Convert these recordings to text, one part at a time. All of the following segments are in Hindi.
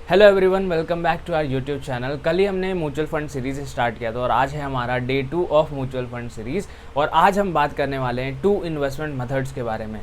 Hello everyone, welcome back to our YouTube channel. कल ही हमने म्यूचुअल फंड सीरीज़ स्टार्ट किया था और आज है हमारा day 2 of mutual fund series. और आज हम बात करने वाले हैं 2 इन्वेस्टमेंट मेथड्स के बारे में।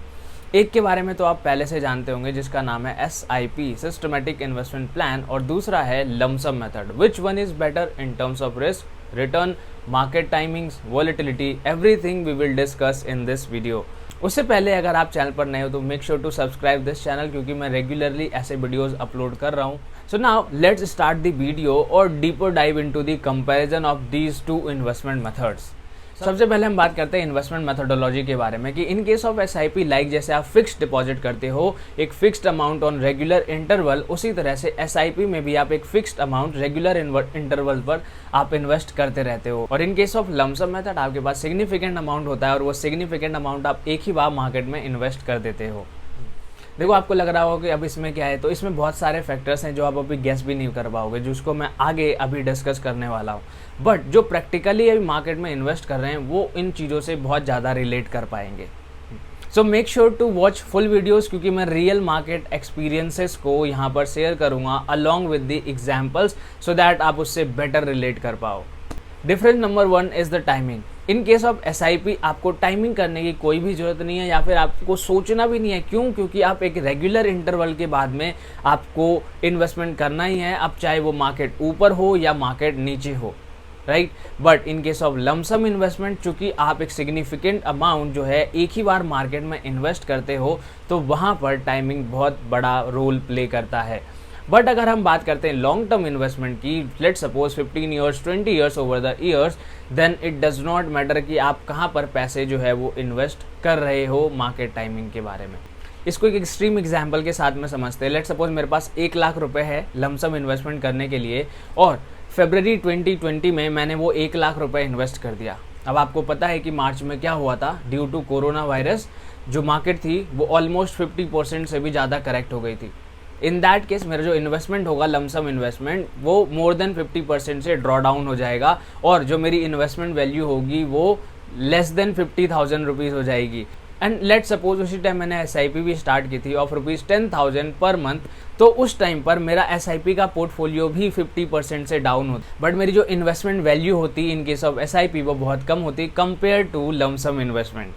एक के बारे में तो आप पहले से जानते होंगे, जिसका नाम है SIP सिस्टमेटिक इन्वेस्टमेंट प्लान, और दूसरा है lump sum method. Which one is better in terms of risk, return, market timings, volatility, everything we will discuss in this video. उससे पहले अगर आप चैनल पर नए हो तो make sure to subscribe this channel, क्योंकि मैं रेगुलरली ऐसे वीडियोस अपलोड कर रहा हूँ। So now let's start the video और deeper dive into the comparison of these 2 investment methods. सबसे पहले हम बात करते हैं इन्वेस्टमेंट मेथोडोलॉजी के बारे में कि इन केस ऑफ SIP, लाइक जैसे आप फिक्स्ड डिपॉजिट करते हो एक fixed amount on regular interval, उसी तरह से SIP में भी आप एक फिक्स्ड अमाउंट रेगुलर इंटरवल पर आप इन्वेस्ट करते रहते हो। और इन केस ऑफ लमसम मेथड आपके पास सिग्निफिकेंट अमाउंट होता है और वो सिग्निफिकेंट अमाउंट आप एक ही बार मार्केट में इन्वेस्ट कर देते हो। देखो, आपको लग रहा होगा कि अब इसमें क्या है, तो इसमें बहुत सारे फैक्टर्स हैं जो आप अभी गेस भी नहीं कर पाओगे, जिसको मैं आगे अभी डिस्कस करने वाला हूँ। बट जो प्रैक्टिकली अभी मार्केट में इन्वेस्ट कर रहे हैं वो इन चीज़ों से बहुत ज़्यादा रिलेट कर पाएंगे। So make sure to watch full videos, क्योंकि मैं रियल मार्केट एक्सपीरियंसेस को यहाँ पर शेयर करूँगा along with the examples, so that आप उससे बेटर रिलेट कर पाओ। Difference number 1 is the timing. In case of SIP आपको टाइमिंग करने की कोई भी ज़रूरत नहीं है, या फिर आपको सोचना भी नहीं है। क्यों? क्योंकि आप एक रेगुलर इंटरवल के बाद में आपको इन्वेस्टमेंट करना ही है, अब चाहे वो मार्केट ऊपर हो या मार्केट नीचे हो, right. But in case of lump sum investment, चूंकि आप एक सिग्निफिकेंट अमाउंट जो है एक ही बार मार्केट में इन्वेस्ट करते हो, तो वहाँ पर टाइमिंग बहुत बड़ा रोल प्ले करता है। बट अगर हम बात करते हैं लॉन्ग टर्म इन्वेस्टमेंट की, let's suppose 15 years, 20 years over the years, then it does not matter कि आप कहाँ पर पैसे जो है वो इन्वेस्ट कर रहे हो मार्केट टाइमिंग के बारे में। इसको एक एक्सट्रीम एग्जाम्पल के साथ में समझते हैं। लेट्स सपोज मेरे पास 1 लाख रुपए है लमसम इन्वेस्टमेंट करने के लिए, और फरवरी 2020 में मैंने वो 1 लाख रुपए इन्वेस्ट कर दिया। अब आपको पता है कि मार्च में क्या हुआ था, ड्यू टू कोरोना वायरस जो मार्केट थी वो ऑलमोस्ट 50% से भी ज़्यादा करेक्ट हो गई थी। इन दैट केस मेरा जो इन्वेस्टमेंट होगा लमसम इन्वेस्टमेंट, वो मोर देन 50% से ड्रॉ डाउन हो जाएगा, और जो मेरी इन्वेस्टमेंट वैल्यू होगी वो लेस देन 50,000 रुपीज़ हो जाएगी। एंड लेट सपोज उसी टाइम मैंने SIP भी स्टार्ट की थी ऑफ ₹10,000 पर मंथ, तो उस टाइम पर मेरा SIP का पोर्टफोलियो भी 50% से डाउन होता, बट मेरी जो इन्वेस्टमेंट वैल्यू होती इन केस ऑफ SIP वो बहुत कम होती कंपेयर टू लमसम इन्वेस्टमेंट।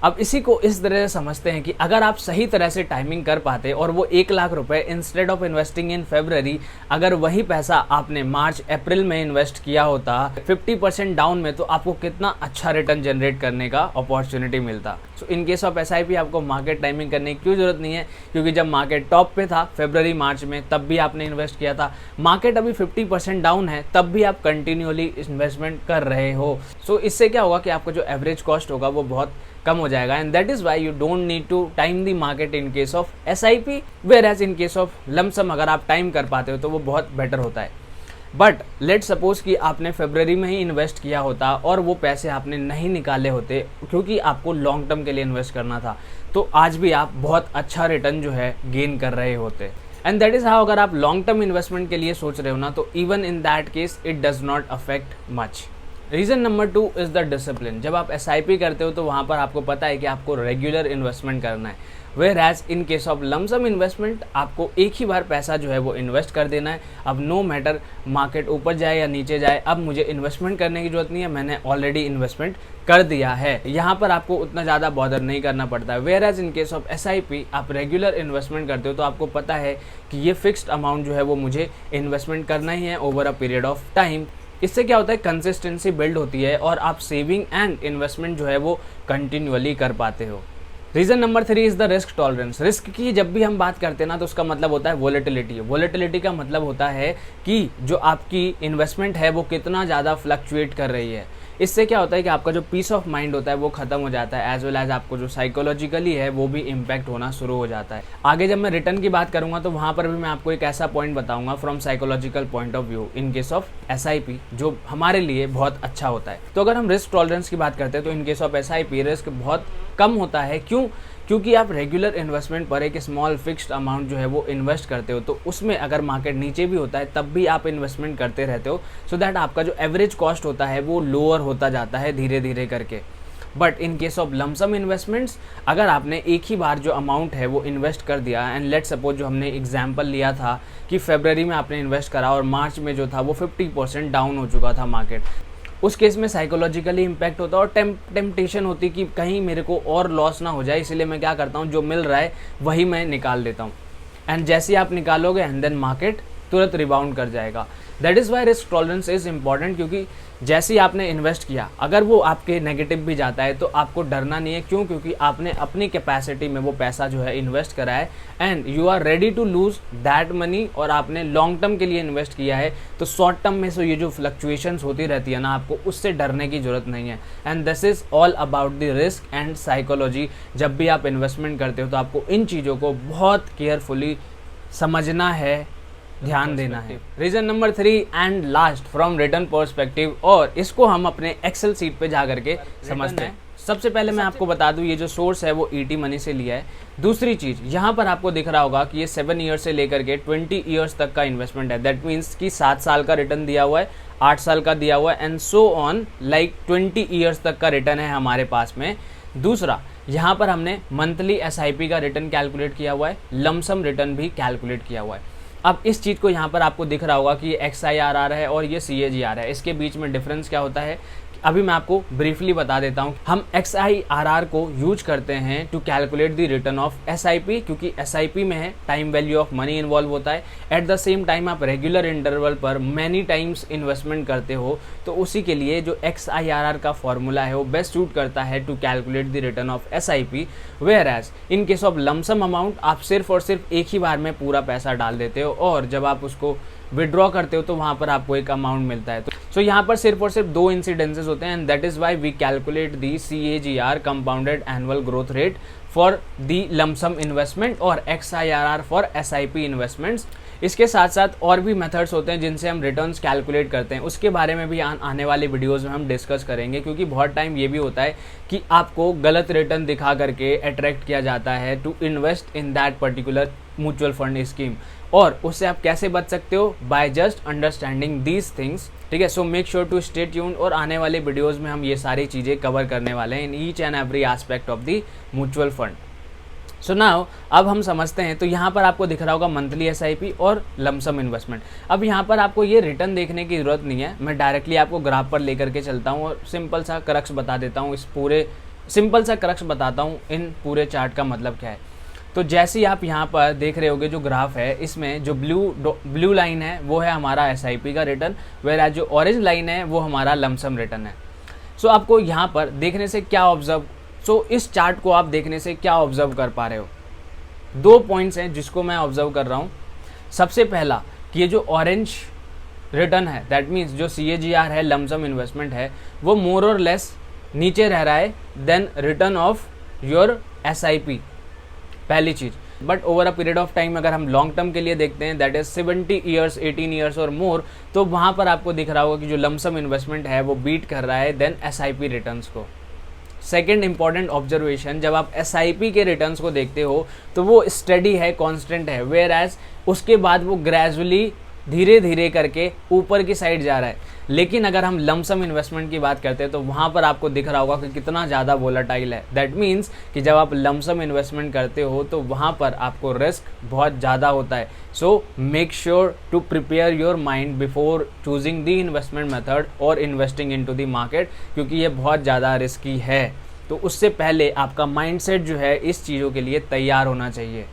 अब इसी को इस तरह से समझते हैं कि अगर आप सही तरह से टाइमिंग कर पाते और वो 1 लाख रुपए इंस्टेड ऑफ इन्वेस्टिंग इन फरवरी, अगर वही पैसा आपने मार्च अप्रैल में इन्वेस्ट किया होता 50% डाउन में, तो आपको कितना अच्छा रिटर्न जनरेट करने का अपॉर्चुनिटी मिलता। सो इन केस ऑफ SIP आपको मार्केट टाइमिंग करने की क्यों जरूरत नहीं है, क्योंकि जब मार्केट टॉप पे था फरवरी मार्च में, तब भी आपने इन्वेस्ट किया था। मार्केट अभी 50% डाउन है, तब भी आप कंटिन्यूअली इन्वेस्टमेंट कर रहे हो। सो इससे क्या होगा कि आपका जो एवरेज कॉस्ट होगा वो बहुत कम हो जाएगा, and that is why you don't need to time the market in case of SIP, whereas in case of lump sum अगर आप टाइम कर पाते हो तो वो बहुत बेटर होता है। बट लेट सपोज कि आपने फरवरी में ही इन्वेस्ट किया होता और वो पैसे आपने नहीं निकाले होते, क्योंकि आपको लॉन्ग टर्म के लिए इन्वेस्ट करना था, तो आज भी आप बहुत अच्छा रिटर्न जो है गेन कर रहे होते। एंड दैट इज हाउ, अगर आप लॉन्ग टर्म इन्वेस्टमेंट के लिए सोच रहे हो ना, तो even in that case it does not affect much. Reason number 2 is the discipline. जब आप SIP करते हो तो वहाँ पर आपको पता है कि आपको रेगुलर इन्वेस्टमेंट करना है, whereas in case of lump sum investment आपको एक ही बार पैसा जो है वो इन्वेस्ट कर देना है। अब नो मैटर मार्केट ऊपर जाए या नीचे जाए, अब मुझे इन्वेस्टमेंट करने की जरूरत नहीं है, मैंने ऑलरेडी इन्वेस्टमेंट कर दिया है। यहाँ पर आपको उतना ज़्यादा बॉदर नहीं करना पड़ता है। Whereas in case of SIP आप रेगुलर इन्वेस्टमेंट करते हो तो आपको पता है कि ये फिक्स्ड अमाउंट जो है वो मुझे इन्वेस्टमेंट करना ही है over a period of time. इससे क्या होता है, कंसिस्टेंसी बिल्ड होती है और आप सेविंग एंड इन्वेस्टमेंट जो है वो कंटिन्यूअली कर पाते हो। Reason number 3 is the risk tolerance. Risk की जब भी हम बात करते हैं ना, तो उसका मतलब होता है वोलेटिलिटी। वोलेटिलिटी का मतलब होता है कि जो आपकी इन्वेस्टमेंट है वो कितना ज़्यादा फ्लक्चुएट कर रही है। इससे क्या होता है कि आपका जो पीस ऑफ माइंड होता है वो खत्म हो जाता है, एज वेल एज आपको जो साइकोलॉजिकली है वो भी इम्पैक्ट होना शुरू हो जाता है। आगे जब मैं रिटर्न की बात करूंगा तो वहाँ पर भी मैं आपको एक ऐसा पॉइंट बताऊंगा from psychological point of view in case of SIP, जो हमारे लिए बहुत अच्छा होता है। तो अगर हम रिस्क टॉलरेंस की बात करते हैं तो इन केस ऑफ SIP रिस्क बहुत कम होता है। क्यों? क्योंकि आप रेगुलर इन्वेस्टमेंट पर एक स्मॉल फिक्स्ड अमाउंट जो है वो इन्वेस्ट करते हो, तो उसमें अगर मार्केट नीचे भी होता है तब भी आप इन्वेस्टमेंट करते रहते हो, सो दैट आपका जो एवरेज कॉस्ट होता है वो लोअर होता जाता है धीरे धीरे करके। But in case of lump sum investments, अगर आपने एक ही बार जो अमाउंट है वो इन्वेस्ट कर दिया, एंड लेट सपोज जो हमने एग्जांपल लिया था कि फरवरी में आपने इन्वेस्ट करा और मार्च में जो था वो 50% डाउन हो चुका था मार्केट, उस केस में साइकोलॉजिकली इम्पैक्ट होता है और टेम्पटेशन होती कि कहीं मेरे को और लॉस ना हो जाए, इसलिए मैं क्या करता हूँ, जो मिल रहा है वही मैं निकाल लेता हूँ। एंड जैसे आप निकालोगे एंड देन मार्केट तुरंत रिबाउंड कर जाएगा। That is why risk tolerance is important, क्योंकि जैसे ही आपने इन्वेस्ट किया अगर वो आपके नेगेटिव भी जाता है तो आपको डरना नहीं है। क्यों? क्योंकि आपने अपनी कैपेसिटी में वो पैसा जो है इन्वेस्ट करा है and you are ready to lose that money, और आपने लॉन्ग टर्म के लिए इन्वेस्ट किया है। तो शॉर्ट टर्म में से ये जो फ्लक्चुएशंस होती रहती है ना, आपको उससे डरने की जरूरत नहीं है। And this is all about the risk and psychology. जब भी आप इन्वेस्टमेंट करते हो तो आपको इन चीज़ों को बहुत केयरफुली समझना है, ध्यान देना है। Reason number 3 and last, from return perspective, और इसको हम अपने एक्सेल सीट पे जा करके समझते हैं। सबसे पहले मैं आपको बता दूं, ये जो सोर्स है वो ईटी मनी से लिया है। दूसरी चीज़, यहाँ पर आपको दिख रहा होगा कि ये 7 ईयर्स से लेकर के 20 ईयर्स तक का इन्वेस्टमेंट है। दैट मीन्स कि 7 साल का रिटर्न दिया हुआ है, 8 साल का दिया हुआ है, and so on, like 20 years तक का रिटर्न है हमारे पास में। दूसरा, यहाँ पर हमने मंथली एसआईपी का रिटर्न कैलकुलेट किया हुआ है, लमसम रिटर्न भी कैलकुलेट किया हुआ है। अब इस चीज़ को यहाँ पर आपको दिख रहा होगा कि ये XIRR है और ये CAGR है। इसके बीच में डिफरेंस क्या होता है अभी मैं आपको ब्रीफली बता देता हूँ। हम XIRR को यूज करते हैं to calculate the return of SIP, क्योंकि SIP में है time value of money involve होता है। एट द सेम टाइम आप रेगुलर इंटरवल पर मैनी टाइम्स इन्वेस्टमेंट करते हो, तो उसी के लिए जो XIRR का फॉर्मूला है वो बेस्ट सूट करता है to calculate the return of SIP। Whereas in case of lump sum amount आप सिर्फ और सिर्फ एक ही बार में पूरा पैसा डाल देते हो, और जब आप उसको विड्रॉ करते हो तो वहाँ पर आपको एक अमाउंट मिलता है। तो यहाँ पर सिर्फ और सिर्फ 2 इंसिडेंसेस होते हैं, and that is why we calculate the CAGR compounded annual growth rate for the lump sum investment और XIRR फॉर SIP इन्वेस्टमेंट्स। इसके साथ साथ और भी मेथड्स होते हैं जिनसे हम रिटर्न्स कैलकुलेट करते हैं, उसके बारे में भी आने वाले वीडियोस में हम डिस्कस करेंगे, क्योंकि बहुत टाइम ये भी होता है कि आपको गलत रिटर्न दिखा करके अट्रैक्ट किया जाता है to invest in that particular mutual fund scheme, और उससे आप कैसे बच सकते हो, by just understanding these things. ठीक है, so make sure to stay tuned, और आने वाले वीडियोस में हम ये सारी चीज़ें कवर करने वाले हैं in each and every aspect of the mutual fund. So now अब हम समझते हैं। तो यहाँ पर आपको दिख रहा होगा मंथली SIP और लमसम इन्वेस्टमेंट। अब यहाँ पर आपको ये रिटर्न देखने की ज़रूरत नहीं है, मैं डायरेक्टली आपको ग्राफ पर लेकर के चलता हूँ और सिंपल सा क्रक्स बता देता हूँ, बताता हूँ इन पूरे चार्ट का मतलब क्या है। तो जैसे ही आप यहाँ पर देख रहे होगे जो ग्राफ है, इसमें जो ब्लू लाइन है वो है हमारा SIP का रिटर्न, वेयर जो ऑरेंज लाइन है वो हमारा लमसम रिटर्न है। सो आपको यहाँ पर देखने से क्या ऑब्जर्व, इस चार्ट को आप देखने से क्या ऑब्जर्व कर पा रहे हो, 2 पॉइंट्स हैं जिसको मैं ऑब्जर्व कर रहा हूँ। सबसे पहला कि ये जो ऑरेंज रिटर्न है, दैट मीन्स जो CAGR है, लमसम इन्वेस्टमेंट है, वो मोर और लेस नीचे रह रहा है then return of your SIP, पहली चीज़। But over a period of time अगर हम लॉन्ग टर्म के लिए देखते हैं, दैट इज 70 ईयर्स, 18 ईयर्स और मोर, तो वहाँ पर आपको दिख रहा होगा कि जो लमसम इन्वेस्टमेंट है वो बीट कर रहा है देन SIP रिटर्न्स को। सेकेंड इंपॉर्टेंट ऑब्जर्वेशन, जब आप SIP के रिटर्न्स को देखते हो तो वो स्टडी है, कांस्टेंट है, वेयर एज उसके बाद वो ग्रेजुअली धीरे धीरे करके ऊपर की साइड जा रहा है। लेकिन अगर हम लमसम इन्वेस्टमेंट की बात करते हैं तो वहाँ पर आपको दिख रहा होगा कि कितना ज़्यादा वोलेटाइल है। दैट मीन्स कि जब आप लमसम इन्वेस्टमेंट करते हो तो वहाँ पर आपको रिस्क बहुत ज़्यादा होता है। So make sure to prepare your mind before choosing the investment method और इन्वेस्टिंग इनटू द मार्केट, क्योंकि ये बहुत ज़्यादा रिस्की है। तो उससे पहले आपका माइंडसेट जो है इस चीज़ों के लिए तैयार होना चाहिए।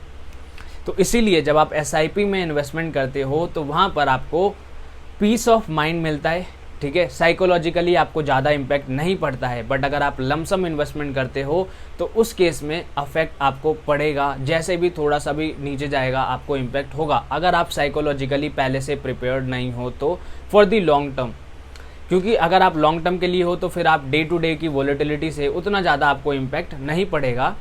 तो इसीलिए जब आप SIP में इन्वेस्टमेंट करते हो तो वहाँ पर आपको पीस ऑफ माइंड मिलता है। ठीक है, साइकोलॉजिकली आपको ज़्यादा इम्पैक्ट नहीं पड़ता है। बट अगर आप लमसम इन्वेस्टमेंट करते हो तो उस केस में अफेक्ट आपको पड़ेगा, जैसे भी थोड़ा सा भी नीचे जाएगा आपको इम्पैक्ट होगा, अगर आप साइकोलॉजिकली पहले से प्रिपेयर्ड नहीं हो तो फॉर दी लॉन्ग टर्म। क्योंकि अगर आप लॉन्ग टर्म के लिए हो तो फिर आप डे टू डे की वॉलेटिलिटी से उतना ज़्यादा आपको इम्पैक्ट नहीं पड़ेगा।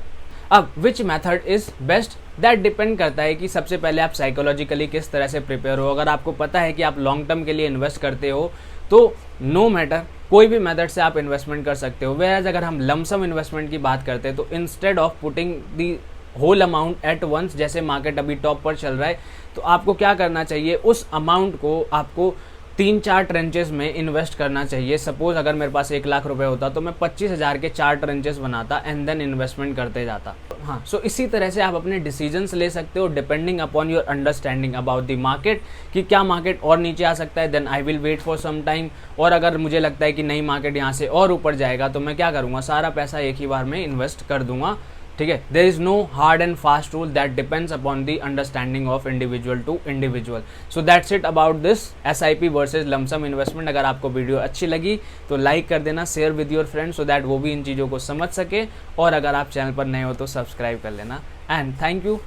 अब which method is best, that depend करता है कि सबसे पहले आप साइकोलॉजिकली किस तरह से प्रिपेयर हो। अगर आपको पता है कि आप लॉन्ग टर्म के लिए इन्वेस्ट करते हो तो नो मैटर, कोई भी मेथड से आप इन्वेस्टमेंट कर सकते हो। वेयर अगर हम लमसम इन्वेस्टमेंट की बात करते हैं तो instead of putting the whole amount at once, जैसे मार्केट अभी टॉप पर चल रहा है, तो आपको क्या करना चाहिए, उस अमाउंट को आपको 3-4 ट्रेंचेस में इन्वेस्ट करना चाहिए। सपोज अगर मेरे पास 1 लाख रुपए होता तो मैं 25,000 के 4 ट्रेंचेस बनाता एंड देन इन्वेस्टमेंट करते जाता। हाँ, सो इसी तरह से आप अपने डिसीजंस ले सकते हो depending upon your understanding about the market, कि क्या मार्केट और नीचे आ सकता है, then I will wait for some time. और अगर मुझे लगता है कि नहीं मार्केट यहाँ से और ऊपर जाएगा तो मैं क्या करूँगा, सारा पैसा एक ही बार में इन्वेस्ट कर दूंगा। ठीक है, there is no hard and fast rule, that depends upon the understanding of individual to individual. So that's it about this SIP versus lump sum investment. अगर आपको वीडियो अच्छी लगी तो लाइक कर देना, share with your friends so that वो भी इन चीज़ों को समझ सके, और अगर आप चैनल पर नए हो तो सब्सक्राइब कर लेना। And thank you.